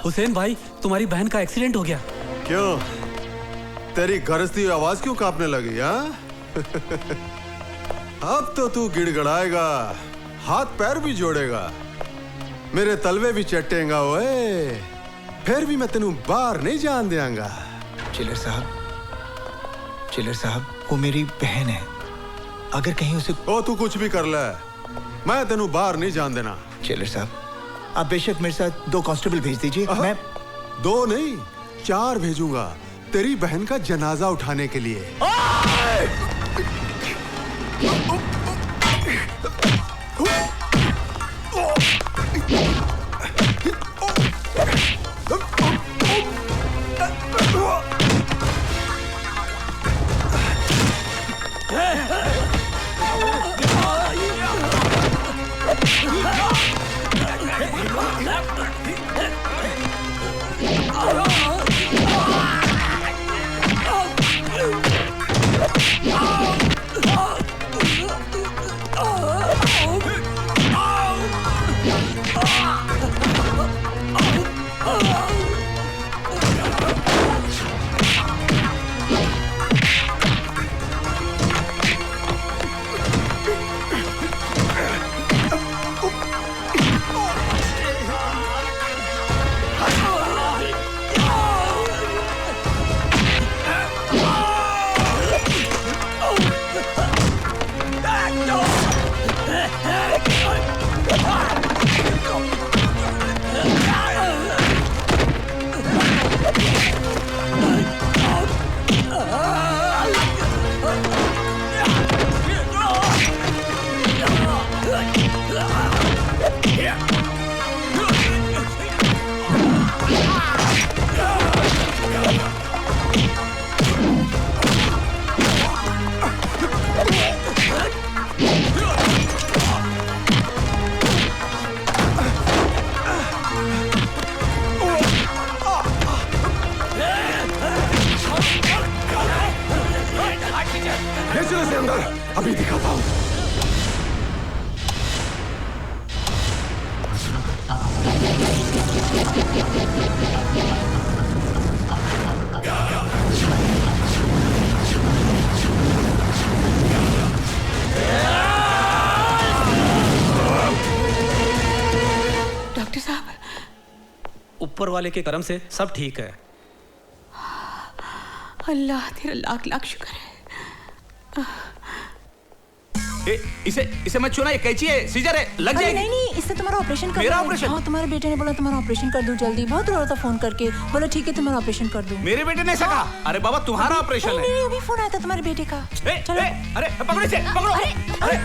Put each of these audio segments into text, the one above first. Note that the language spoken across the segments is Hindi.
हुसैन भाई, तुम्हारी बहन का एक्सीडेंट हो गया। क्यों? तेरी गरजती हुई आवाज क्यों कांपने लगी? हाँ? अब तो तू गिड़गड़ाएगा, हाथ पैर भी जोड़ेगा, मेरे तलवे भी चटेगा। ओए, फिर भी मैं तेनू बाहर नहीं जान देंगा। चिलर साहब, वो मेरी बहन है। अगर कहीं उसे... ओ, तू कुछ भी कर ले, मैं तेनू बाहर नहीं जान देना। चिलर साहब, आप बेशक मेरे साथ 2 कांस्टेबल भेज दीजिए। मैं 2 नहीं 4 भेजूंगा तेरी बहन का जनाजा उठाने के लिए। अभी दिखाता हूं। डॉक्टर साहब, ऊपर वाले के करम से सब ठीक है। अल्लाह तेरा लाख लाख शुक्र है। इसे मत छूना, ये कैंची है, सीजर है, लग जाएगी। नहीं नहीं, इससे तुम्हारा ऑपरेशन कर मेरा ऑपरेशन? हाँ, तुम्हारे बेटे ने बोला तुम्हारा ऑपरेशन कर दूं जल्दी। बहुत रो रहा था फोन करके, बोला ठीक है तुम्हारा ऑपरेशन कर दूं। मेरे बेटे ने सका? अरे बाबा तुम्हारा ऑपरेशन है। नहीं, अभी फोन आया था तुम्हारे बेटे का। चलो। अरे पकड़ो इसे, पकड़ो। अरे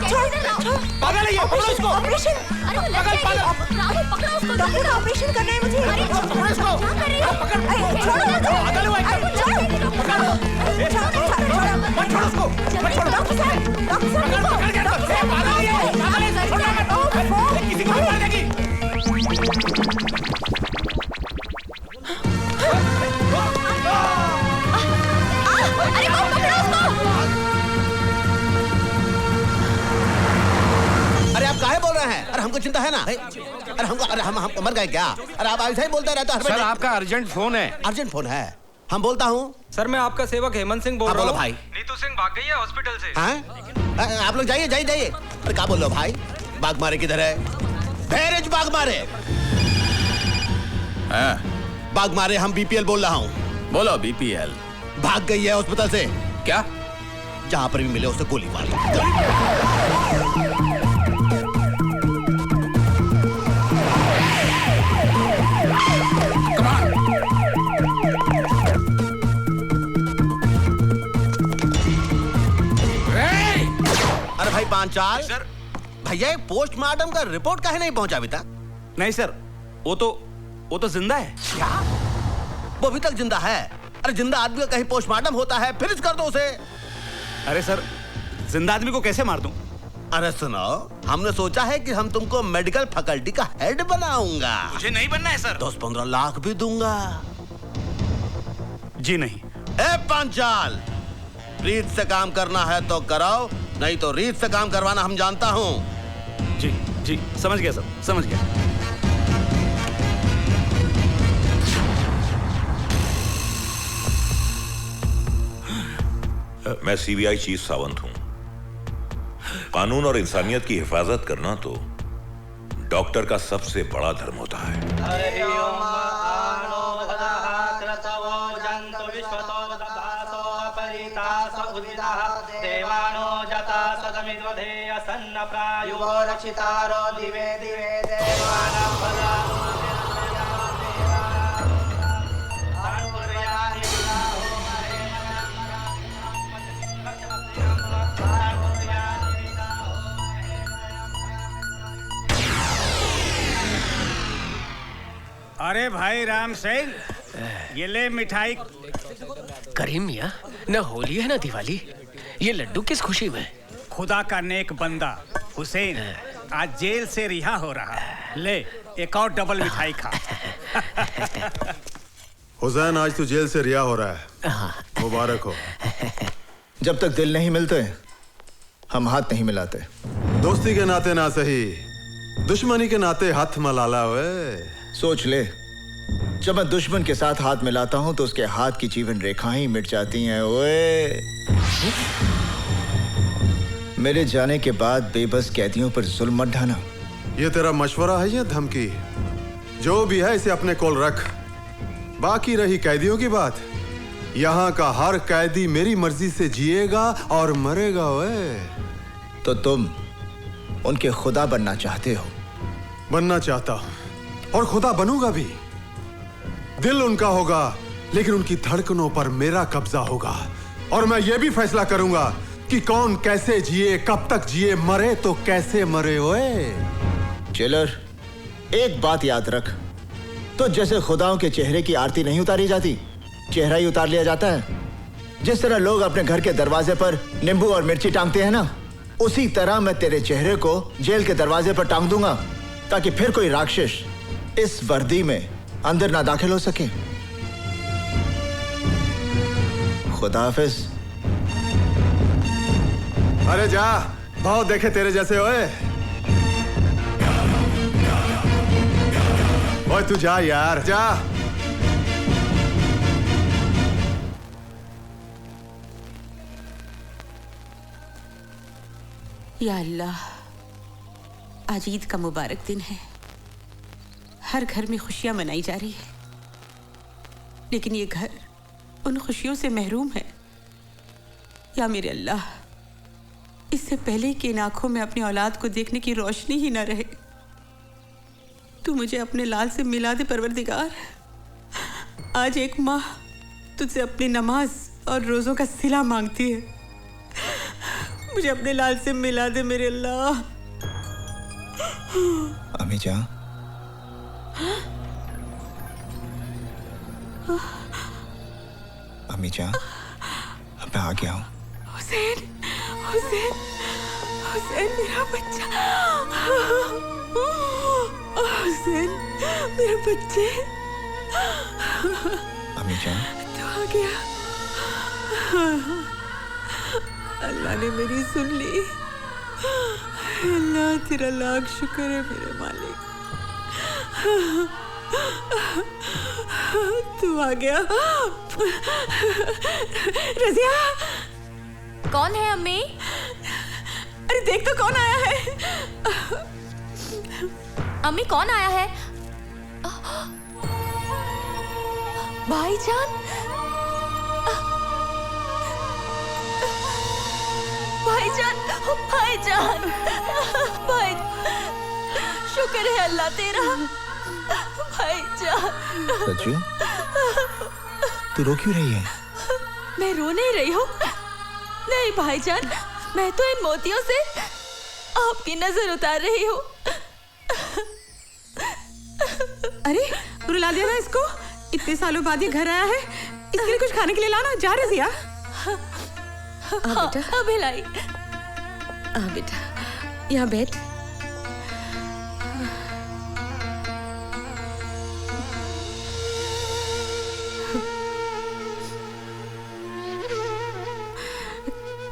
पागल है ये, पकड़ो इसको। ऑपरेशन, डॉक्टर का ऑपरेशन करना है मुझे। पकड़ो इसको। पागल हुआ है, छोड़ो उसको, मत छोड़ो। डॉक्टर साहब, किसी को मार देगी। अरे आप काहे बोल रहे हैं? अरे हमको चिंता है ना। अरे हम मर गए क्या? अरे आप ऐसा ही बोलते रहते हो। सर आपका अर्जेंट फोन है। अर्जेंट फोन है? हम बोलता हूँ। सर मैं आपका सेवक हेमंत सिंह बोल रहा हूँ। बोलो भाई। नीतू सिंह भाग गई है हॉस्पिटल से। हैं? आप लोग जाइए। अरे क्या बोल रहे हो भाई? बाग मारे किधर है? भैरज बाग मारे। बाग मारे, हम बीपीएल बोल रहा हूँ। बोलो बीपीएल। भाग गई है हॉस्पिटल से। क्या? जहाँ पर भी मिले उसे गोली मार। अरे भाई पांचाल सर। भैया पोस्टमार्टम का रिपोर्ट काहे नहीं पहुंचा अभी तक? नहीं सर, वो तो जिंदा है। क्या? वो अभी तक जिंदा है? अरे जिंदा आदमी का कहीं पोस्टमार्टम होता है, फिनिश कर दो उसे। अरे सर, जिंदा आदमी को कैसे मार दूं? अरे सुनो, हमने सोचा है कि हम तुमको मेडिकल फैकल्टी का हेड बनाऊंगा। मुझे नहीं बनना है सर। 10-15 लाख भी दूंगा। जी नहीं। ए पांचाल, रीत से काम करना है तो कराओ, नहीं तो रीत से काम करवाना हम जानता हूँ। जी समझ गया सर, समझ गया। मैं सीबीआई चीफ सावंत हूं। कानून और इंसानियत की हिफाजत करना तो डॉक्टर का सबसे बड़ा धर्म होता है। अरे भाई राम सिंह, ये ले मिठाई। करीम मियाँ, न होली है न दिवाली, ये लड्डू किस खुशी में? खुदा का नेक बंदा हुसैन आज जेल से रिहा हो रहा है। ले एक और डबल मिठाई खा। हुसैन, आज तू जेल से रिहा हो रहा है, मुबारक हो। जब तक दिल नहीं मिलते हम हाथ नहीं मिलाते। दोस्ती के नाते ना सही, दुश्मनी के नाते हाथ मलाला। वे सोच ले, जब मैं दुश्मन के साथ हाथ मिलाता हूं तो उसके हाथ की जीवन रेखाएं मिट जाती हैं। ओए, मेरे जाने के बाद बेबस कैदियों पर जुल्म मत ढाना। ये तेरा मशवरा है या धमकी? जो भी है इसे अपने कोल रख। बाकी रही कैदियों की बात, यहाँ का हर कैदी मेरी मर्जी से जिएगा और मरेगा। ओए, तो तुम उनके खुदा बनना चाहते हो? बनना चाहता हूं और खुदा बनूंगा भी। दिल उनका होगा लेकिन उनकी धड़कनों पर मेरा कब्जा होगा, और मैं ये भी फैसला करूंगा कि कौन कैसे जिए, कब तक जिए, मरे तो कैसे मरे। ओए जेलर, एक बात याद रख, तो जैसे खुदाओं के चेहरे की आरती नहीं उतारी जाती, चेहरा ही उतार लिया जाता है। जिस तरह लोग अपने घर के दरवाजे पर नींबू और मिर्ची टांगते हैं ना, उसी तरह मैं तेरे चेहरे को जेल के दरवाजे पर टांग दूंगा, ताकि फिर कोई राक्षस इस वर्दी में अंदर ना दाखिल हो सके। खुदा हाफिज। अरे जा, बहुत देखे तेरे जैसे। ओए ओए, तू जा यार, जा। या अल्लाह, आज ईद का मुबारक दिन है। हर घर में खुशियां मनाई जा रही है, लेकिन ये घर उन खुशियों से महरूम है। या मेरे अल्लाह, इससे पहले कि इन आंखों में अपनी औलाद को देखने की रोशनी ही ना रहे, तू मुझे अपने लाल से मिला दे परवरदिगार। आज एक माँ तुझसे अपनी नमाज और रोज़ों का सिला मांगती है। मुझे अपने लाल से मिला दे मेरे अल्लाह। अम्मी जान, अम्मी जान, अब मैं आ गया हूँ। हुसैन, हुसैन, हुसैन मेरा बच्चा। हुसैन मेरे बच्चे। अम्मी जान, तू आ गया। अल्लाह ने मेरी सुन ली। अल्लाह तेरा लाख शुक्र है मेरे मालिक। तू आ गया। रज़िया, कौन है अम्मी? अरे देख तो कौन आया है। अम्मी कौन आया है? भाईजान, भाईजान, भाईजान, भाई, शुक्र है अल्लाह तेरा। भाईजान। सच्चू, तू रो क्यों रही है? मैं रो नहीं रही हूँ। नहीं भाईजान, मैं तो इन मोतियों से आपकी नजर उतार रही हूँ। अरे रुला दिया ना इसको। इतने सालों बाद ये घर आया है, इसके लिए कुछ खाने के लिए लाना। जा रज़िया। बेटा, अब लाई। बेटा, यहाँ बैठ।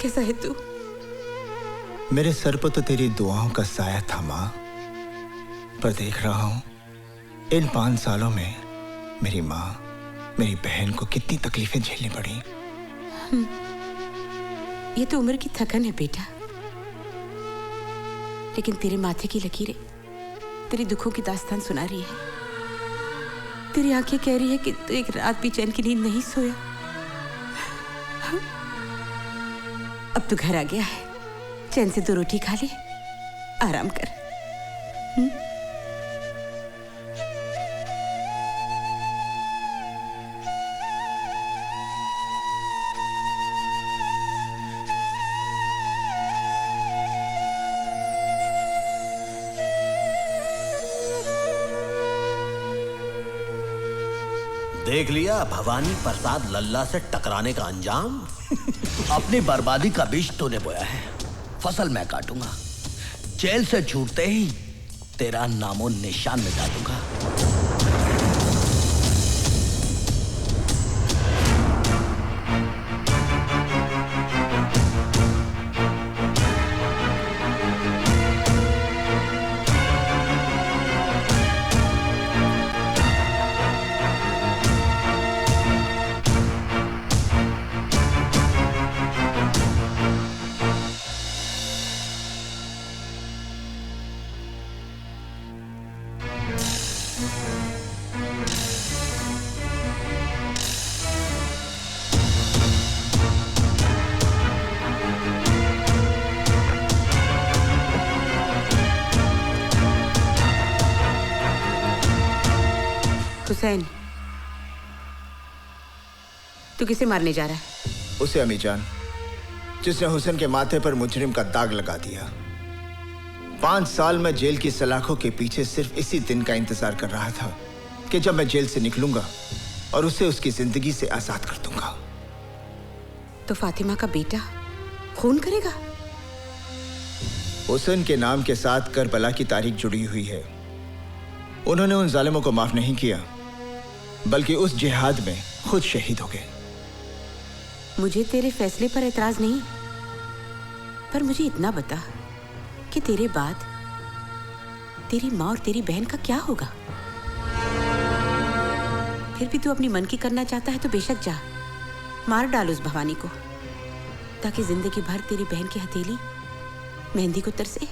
कैसा है तू? मेरे सर पर तो तेरी दुआओं का साया था माँ, पर देख रहा हूँ इन 5 सालों में मेरी माँ, मेरी बहन को कितनी तकलीफें झेलनी पड़ी। ये तो उम्र की थकन है बेटा, लेकिन तेरे माथे की लकीरें तेरी दुखों की दास्तान सुना रही है। तेरी आंखें कह रही है कि तू एक रात भी चैन की नींद नहीं सोया। अब तू घर आ गया है, चैन से 2 रोटी खा ले, आराम कर। देख लिया भवानी प्रसाद लल्ला से टकराने का अंजाम। अपनी बर्बादी का बीज तूने बोया है, फसल मैं काटूंगा। जेल से छूटते ही तेरा नामो निशान मिटा दूंगा। हुसैन, तू किसे मारने जा रहा है? उसे अम्मी जान, जिसने हुसैन के माथे पर मुजरिम का दाग लगा दिया। 5 साल में जेल की सलाखों के पीछे सिर्फ इसी दिन का इंतजार कर रहा था कि जब मैं जेल से निकलूंगा और उसे उसकी जिंदगी से आजाद कर दूंगा। तो फातिमा का बेटा खून करेगा? हुसैन के नाम के साथ करबला की तारीख जुड़ी हुई है। उन्होंने उन जालिमों को माफ नहीं किया, बल्कि उस जिहाद में खुद शहीद हो गए। मुझे तेरे फैसले पर एतराज नहीं, पर मुझे इतना बता कि तेरे बाद तेरी माँ और तेरी बहन का क्या होगा? फिर भी तू अपनी मन की करना चाहता है तो बेशक जा, मार डाल उस भवानी को, ताकि जिंदगी भर तेरी बहन की हथेली मेहंदी को तरसे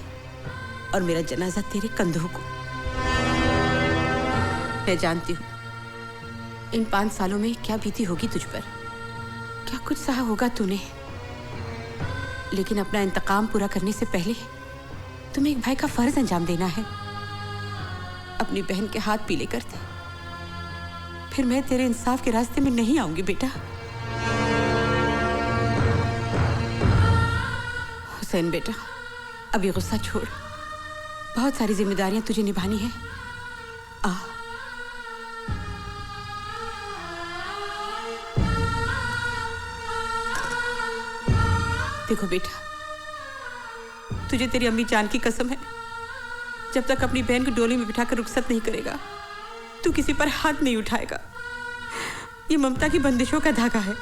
और मेरा जनाजा तेरे कंधों को। मैं जानती हूँ इन 5 सालों में क्या बीती होगी तुझ पर, क्या कुछ सहा होगा तूने, लेकिन अपना इंतकाम पूरा करने से पहले तुम्हें एक भाई का फर्ज अंजाम देना है। अपनी बहन के हाथ पीले कर दे, फिर मैं तेरे इंसाफ के रास्ते में नहीं आऊंगी बेटा। हुसैन बेटा, अभी गुस्सा छोड़, बहुत सारी जिम्मेदारियां तुझे निभानी है। आ देखो बेटा, तुझे तेरी अम्मी जान की कसम है, जब तक अपनी बहन को डोली में बिठाकर रुखसत नहीं करेगा तू किसी पर हाथ नहीं उठाएगा। ये ममता की बंदिशों का धागा है।